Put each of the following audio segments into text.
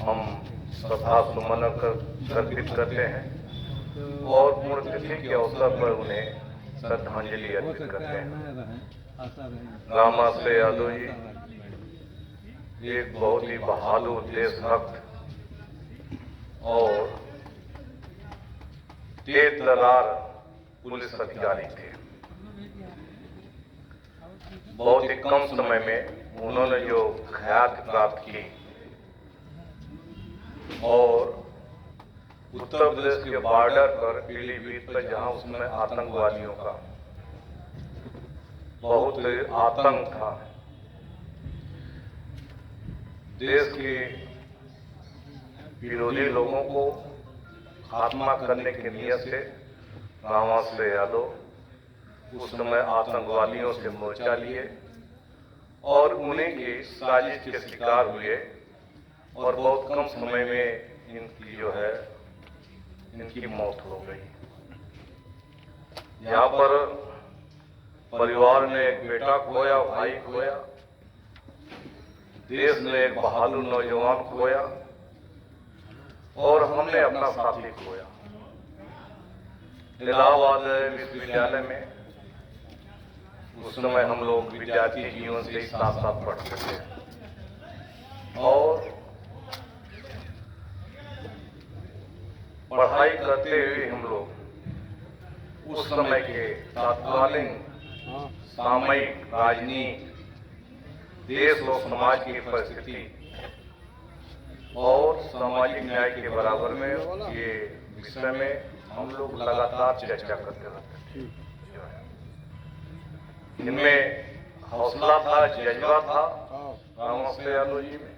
हम श्रद्धा सुमन अर्पित करते हैं और पुण्यतिथि के अवसर पर उन्हें श्रद्धांजलि अर्पित करते हैं। रामाश्रय यादव जी एक बहुत ही बहादुर देशभक्त और तेज तर्रार पुलिस अधिकारी थे। बहुत ही कम समय में उन्होंने जो ख्याति प्राप्त की और उत्तर प्रदेश के बॉर्डर पर पीलीभीत पर, जहां उसमें आतंकवादियों का बहुत आतंक था, देश के विरोधी लोगों को खात्मा करने की नियत से रामाश्रय यादव उस समय आतंकवादियों से मोर्चा लिए और उन्हीं की साजिश के शिकार हुए और बहुत कम समय में इनकी जो है इनकी मौत हो गई। यहाँ पर परिवार ने एक बेटा खोया, भाई खोया, देश ने एक बहादुर नौजवान खोया और हमने अपना साथी खोया। इलाहाबाद विश्वविद्यालय में उस समय हम लोग विद्यार्थी जीवन से ही साथ साथ पढ़ते थे और पढ़ाई करते हुए हम लोग उस समय के तत्कालीन सामयिक राजनीति, देश और समाज की परिस्थिति और सामाजिक न्याय के बराबर में ये विषय में हम लोग लगातार चर्चा करते रहते थे। इनमें हौसला था, जज्बा था रामाश्रय यादव जी में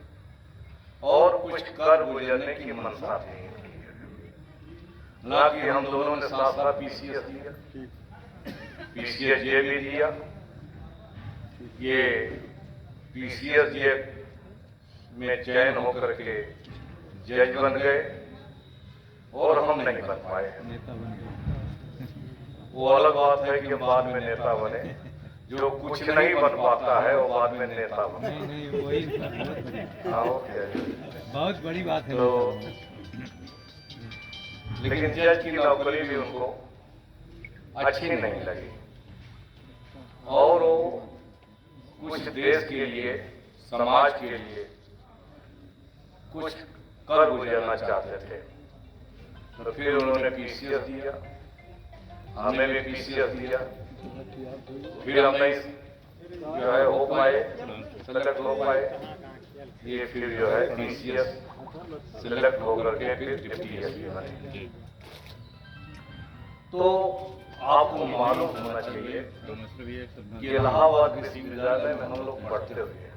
और कुछ कर गुजरने की मनसा थी। ना कि हम दोनों ने साथ साथ पीसीएस दिया, पीसीएस जे भी दिया, ये पीसीएस जे में चयन होकर के जज बन गए और हम नहीं बन पाए। वो अलग बात है कि बाद में नेता बने, जो कुछ नहीं बन पाता है वो बाद में नेता बने। बहुत बड़ी बात है। तो लेकिन जज की नौकरी भी उनको अच्छी नहीं लगी और वो कुछ देश के लिए, समाज के लिए कुछ कर गुजरना चाहते थे। तो फिर उन्होंने पीसीएस दिया, हमें भी पीसीएस दिया, फिर हम नहीं जो है हो पाए, सेलेक्ट हो पाए। ये फिर जो है पीसीएस सिलेक्ट होकर के फिर डिप्टी एसपी बने। तो आपको मालूम होना चाहिए कि इलाहाबाद विश्वविद्यालय में हम लोग पढ़ते हुए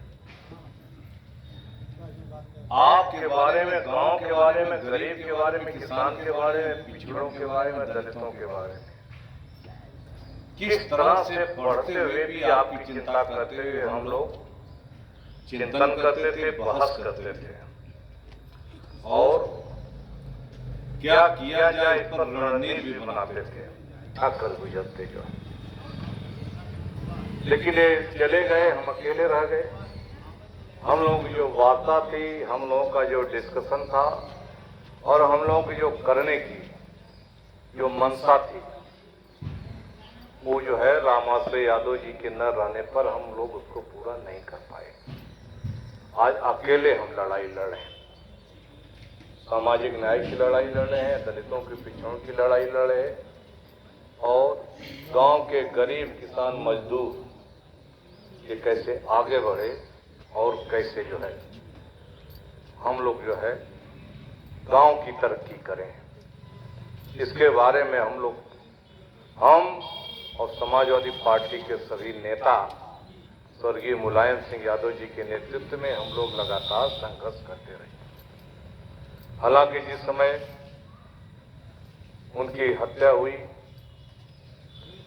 आपके बारे में, गांव के बारे में, गरीब के बारे में, किसान के बारे में, पिछड़ों के बारे में, दलितों के बारे में किस तरह से पढ़ते हुए भी आपकी चिंता करते हुए हम लोग चिंतन करते थे, बहस करते थे और क्या किया जाए इस पर रणनीति भी बनाते थे, क्या कर गुजरते जो। लेकिन ये चले गए, हम अकेले रह गए। हम लोगों की जो वार्ता थी, हम लोगों का जो डिस्कशन था और हम लोगों की जो करने की जो मनसा थी, वो जो है रामाश्रय यादव जी के न रहने पर हम लोग उसको पूरा नहीं कर पाए। आज अकेले हम लड़ाई लड़ रहे हैं, सामाजिक न्याय की लड़ाई लड़ रहे हैं, दलितों के पिछड़ों की लड़ाई लड़ रहे हैं और गांव के गरीब किसान मजदूर ये कैसे आगे बढ़े और कैसे जो है हम लोग जो है गांव की तरक्की करें, इसके बारे में हम लोग, हम और समाजवादी पार्टी के सभी नेता स्वर्गीय मुलायम सिंह यादव जी के नेतृत्व में हम लोग लगातार संघर्ष करते रहे। हालांकि जिस समय उनकी हत्या हुई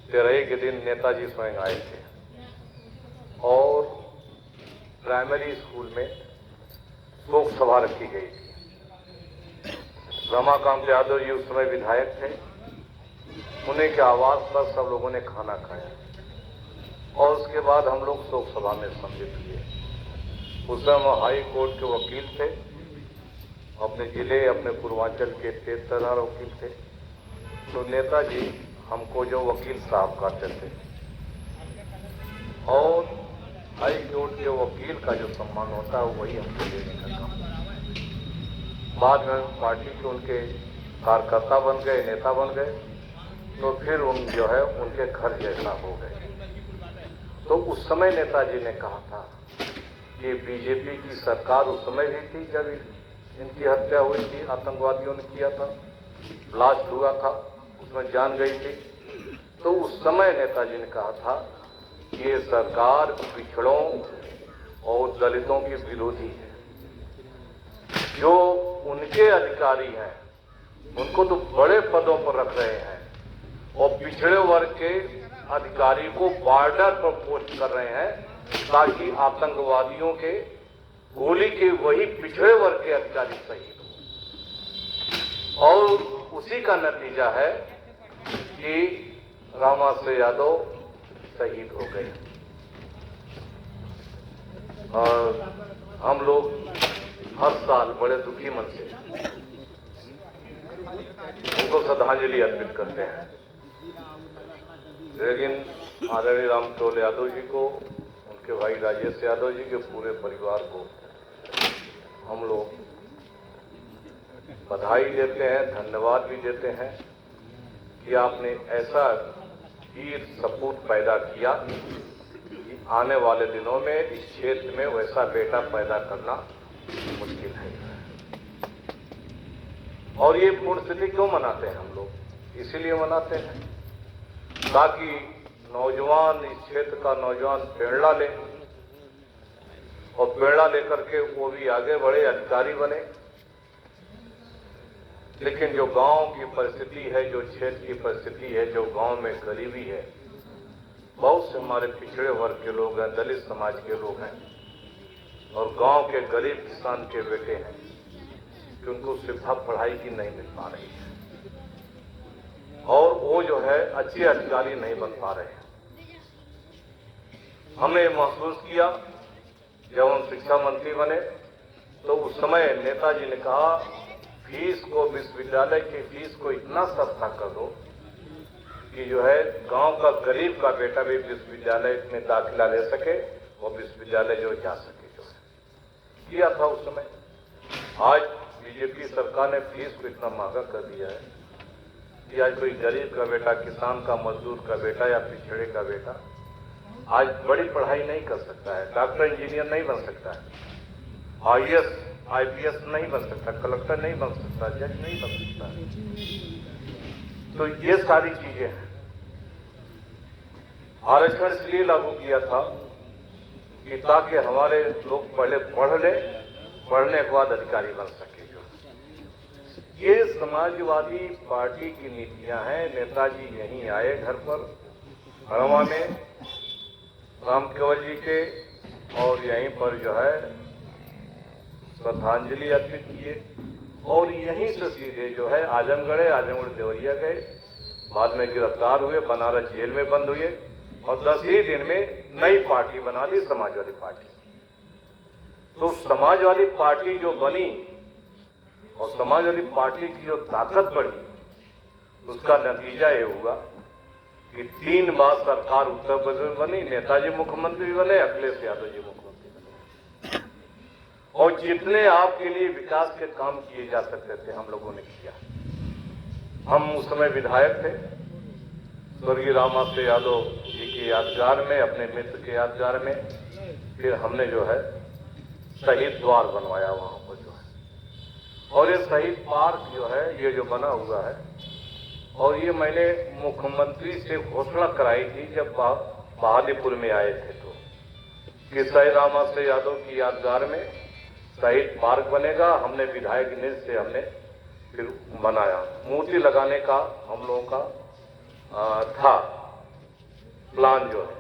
13 के दिन नेताजी स्वयं आए थे और प्राइमरी स्कूल में शोक सभा रखी गई थी। रमाकांत यादव जी उस समय विधायक थे, उन्हीं के आवास पर सब लोगों ने खाना खाया और उसके बाद हम लोग शोक सभा में सम्मिलित हुए। उस समय हाई कोर्ट के वकील थे अपने जिले, अपने पूर्वांचल के तेजतर्रार वकील थे। तो नेताजी हमको जो वकील साहब कहते थे, और हाई कोर्ट के वकील का जो सम्मान होता है वही हमको देने का काम। बाद में पार्टी के उनके कार्यकर्ता बन गए, नेता बन गए, तो फिर उन जो है उनके घर जैसा हो गए। तो उस समय नेताजी ने कहा था कि बीजेपी की सरकार उस समय भी थी जब इनकी हत्या हुई थी, आतंकवादियों ने किया था, ब्लास्ट हुआ था, उसमें जान गई थी। तो उस समय नेताजी ने कहा था कि ये सरकार पिछड़ों और दलितों के विरोधी है। जो उनके अधिकारी हैं उनको तो बड़े पदों पर रख रहे हैं और पिछड़े वर्ग के अधिकारी को बॉर्डर पर पोस्ट कर रहे हैं ताकि आतंकवादियों के गोली के वही पिछड़े वर्ग के अधिकारी शहीद हो। और उसी का नतीजा है कि रामाश्रय यादव शहीद हो गए। और हम लोग हर साल बड़े दुखी मन से उनको श्रद्धांजलि अर्पित करते हैं। लेकिन आदरणीय रामचंद्र यादव जी को, उनके भाई राजेश यादव जी के पूरे परिवार को हम लोग बधाई देते हैं, धन्यवाद भी देते हैं कि आपने ऐसा वीर सपूत पैदा किया कि आने वाले दिनों में इस क्षेत्र में वैसा बेटा पैदा करना मुश्किल है। और ये पुण्यतिथि क्यों मनाते हैं हम लोग? इसीलिए मनाते हैं ताकि नौजवान, इस क्षेत्र का नौजवान प्रेरणा ले और प्रेरणा लेकर के वो भी आगे बढ़े, अधिकारी बने। लेकिन जो गांव की परिस्थिति है, जो क्षेत्र की परिस्थिति है, जो गांव में गरीबी है, बहुत से हमारे पिछड़े वर्ग के लोग हैं, दलित समाज के लोग हैं और गांव के गरीब किसान के बेटे हैं कि उनको सुविधा पढ़ाई की नहीं मिल पा रही है और वो जो है अच्छे अधिकारी नहीं बन पा रहे हैं। हमने महसूस किया जब हम शिक्षा मंत्री बने तो उस समय नेताजी ने कहा फीस को, विश्वविद्यालय की फीस को इतना सस्ता कर दो कि जो है गांव का गरीब का बेटा भी विश्वविद्यालय में दाखिला ले सके और विश्वविद्यालय जो जा सके, जो है किया था उस समय। आज बीजेपी सरकार ने फीस को इतना महंगा कर दिया है कि आज कोई गरीब का बेटा, किसान का, मजदूर का बेटा या पिछड़े का बेटा आज बड़ी पढ़ाई नहीं कर सकता है, डॉक्टर इंजीनियर नहीं बन सकता है, आईएएस आईपीएस नहीं बन सकता, कलेक्टर नहीं बन सकता, जज नहीं बन सकता। तो ये सारी चीजें हैं। आरक्षण इसलिए लागू किया था कि ताकि हमारे लोग पहले पढ़ ले, पढ़ने के बाद अधिकारी बन सके। ये समाजवादी पार्टी की नीतियां हैं। नेताजी यहीं आए घर पर हड़वा में राम केवल जी के और यहीं पर जो है श्रद्धांजलि अर्पित किए और यहीं से सीधे जो है आजमगढ़ देवरिया गए, बाद में गिरफ्तार हुए, बनारस जेल में बंद हुए और 10 ही दिन में नई पार्टी बना ली, समाजवादी पार्टी। तो समाजवादी पार्टी जो बनी और समाजवादी पार्टी की जो ताकत बढ़ी, उसका नतीजा ये हुआ कि 3 बार सरकार उत्तर प्रदेश में बनी, नेताजी मुख्यमंत्री बने, अखिलेश यादव जी मुख्यमंत्री बने और जितने आपके लिए विकास के काम किए जा सकते थे हम लोगों ने किया। हम उस समय विधायक थे, स्वर्गीय रामाश्रय यादव जी के यादगार में, अपने मित्र के यादगार में फिर हमने जो है शहीद द्वार बनवाया वहां पर जो है, और ये शहीद पार्क जो है ये जो बना हुआ है, और ये मैंने मुख्यमंत्री से घोषणा कराई थी जब बहादुरपुर में आए थे तो कि शहीद रामाश्रय यादव की यादगार में शहीद पार्क बनेगा। हमने विधायक निधि से हमने फिर बनाया, मूर्ति लगाने का हम लोगों का था प्लान जो है,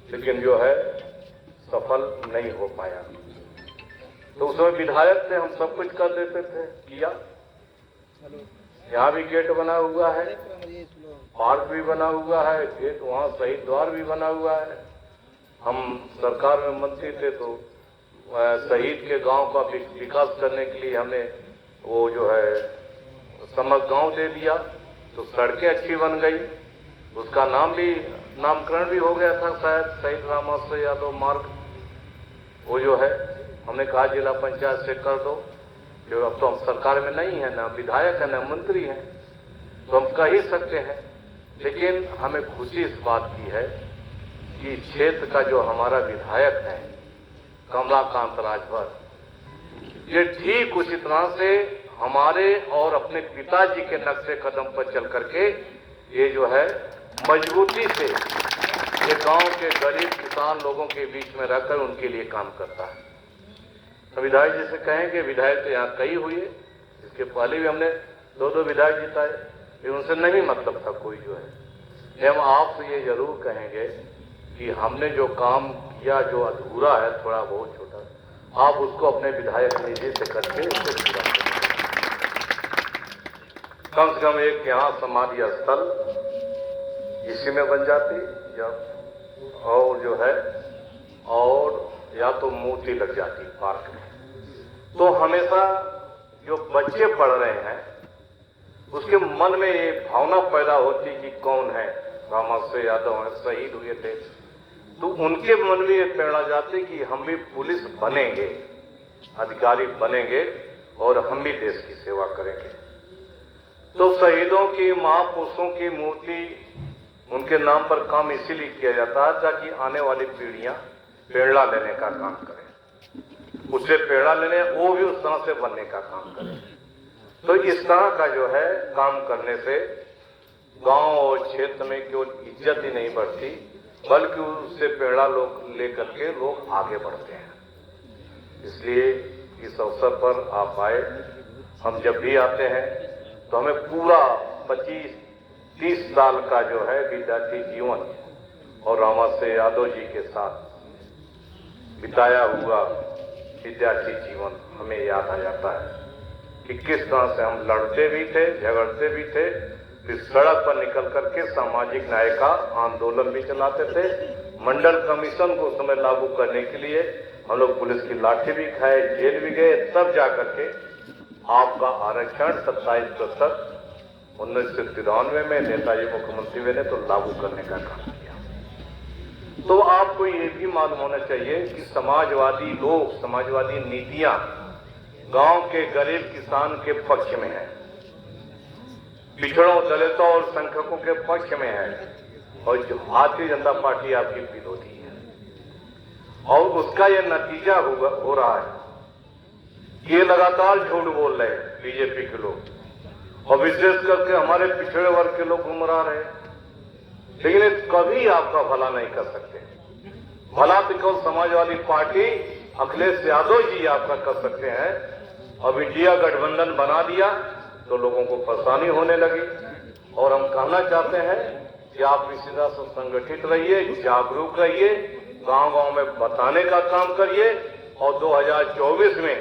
लेकिन जो है सफल नहीं हो पाया। तो उस समय विधायक थे, हम सब कुछ कर देते थे, किया। यहाँ भी गेट बना हुआ है, पार्क भी बना हुआ है, गेट वहाँ शहीद द्वार भी बना हुआ है। हम सरकार में मंत्री थे तो शहीद के गांव का विकास करने के लिए हमने वो जो है समक गांव दे दिया, तो सड़कें अच्छी बन गई, उसका नामकरण भी हो गया था शायद, शहीद रामाश्रय यादव मार्ग। वो जो है हमने कहा जिला पंचायत से कर दो, जो अब तो हम सरकार में नहीं है, ना विधायक है ना मंत्री है, तो हम कह ही सकते हैं। लेकिन हमें खुशी इस बात की है कि क्षेत्र का जो हमारा विधायक है कमलाकांत राजभर, ये ठीक उसी तरह से हमारे और अपने पिताजी के नक्शे कदम पर चल करके ये जो है मजबूती से ये गांव के गरीब किसान लोगों के बीच में रहकर उनके लिए काम करता है। तो विधायक जी से कहेंगे, विधायक तो यहाँ कई हुए, इसके पहले भी हमने 2 विधायक जिताए, लेकिन उनसे नहीं मतलब था कोई जो है। हम आपसे ये जरूर कहेंगे कि हमने जो काम किया, जो अधूरा है थोड़ा बहुत छोटा, आप उसको अपने विधायक निधि से करके उससे पूरा करें। कम से कम एक यहाँ समाधि स्थल इसी में बन जाती, और जो है और या तो मूर्ति लग जाती पार्क में, तो हमेशा जो बच्चे पढ़ रहे हैं उसके मन में ये भावना पैदा होती कि कौन है रामाश्रय यादव है, शहीद हुए थे, तो उनके मन में ये प्रेरणा जाती कि हम भी पुलिस बनेंगे, अधिकारी बनेंगे और हम भी देश की सेवा करेंगे। तो शहीदों की, महापुरुषों की मूर्ति उनके नाम पर काम इसीलिए किया जाता है ताकि आने वाली पीढ़ियां प्रेरणा लेने का काम करें, उससे प्रेरणा लेने, वो भी उस तरह से बनने का काम करें। तो इस तरह का जो है काम करने से गांव और क्षेत्र में केवल इज्जत ही नहीं बढ़ती, बल्कि उससे प्रेरणा लोग लेकर के लोग आगे बढ़ते हैं। इसलिए इस अवसर पर आप आए, हम जब भी आते हैं तो हमें पूरा 25-30 साल का जो है विद्यार्थी जीवन और रामाश्रय यादव जी के साथ बिताया हुआ विद्यार्थी जीवन हमें याद आ जाता है कि किस तरह से हम लड़ते भी थे, झगड़ते भी थे, फिर सड़क पर निकल करके सामाजिक न्याय का आंदोलन भी चलाते थे। मंडल कमीशन को उस समय लागू करने के लिए हम लोग पुलिस की लाठी भी खाए, जेल भी गए, तब जाकर के आपका आरक्षण 27% 1993 में नेताजी मुख्यमंत्री हुए ने तो लागू करने का काम किया। तो आपको ये भी मालूम होना चाहिए कि समाजवादी लोग, समाजवादी नीतियां गांव के गरीब किसान के पक्ष में है, पिछड़ों, दलितों और संख्यकों के पक्ष में है, और जो भारतीय जनता पार्टी आपकी विरोधी है। और उसका यह नतीजा हो रहा है कि ये लगातार झूठ बोल रहे हैं बीजेपी के लोग, और विशेष करके हमारे पिछड़े वर्ग के लोग गुमराह रहे, लेकिन ये कभी आपका भला नहीं कर सकते। भला तो केवल समाजवादी पार्टी अखिलेश यादव जी आपका कर सकते हैं। अब इंडिया गठबंधन बना दिया तो लोगों को परेशानी होने लगी, और हम कहना चाहते हैं कि आप इसी तरह से संगठित रहिए, जागरूक रहिए, गांव-गांव में बताने का काम करिए, और 2024 में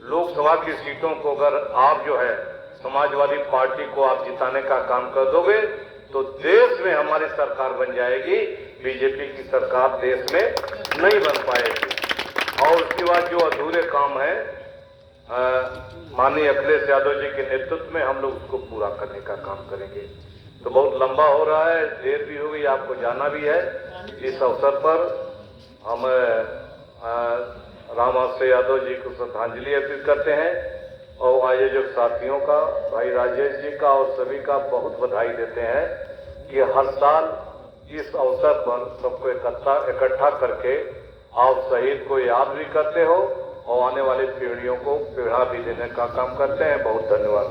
लोकसभा की सीटों को अगर आप जो है समाजवादी पार्टी को आप जिताने का काम कर दोगे तो देश में हमारी सरकार बन जाएगी, बीजेपी की सरकार देश में नहीं बन पाएगी। और उसके बाद जो अधूरे काम है माननीय अखिलेश यादव जी के नेतृत्व में हम लोग उसको पूरा करने का काम करेंगे। तो बहुत लंबा हो रहा है, देर भी हो गई, आपको जाना भी है। इस अवसर पर हम रामाश्रय यादव जी को श्रद्धांजलि अर्पित करते हैं, और आयोजक साथियों का, भाई राजेश जी का और सभी का बहुत बधाई देते हैं कि हर साल इस अवसर पर सबको इकट्ठा करके आप शहीद को याद भी करते हो और आने वाली पीढ़ियों को प्रेरणा भी देने का काम करते हैं। बहुत धन्यवाद।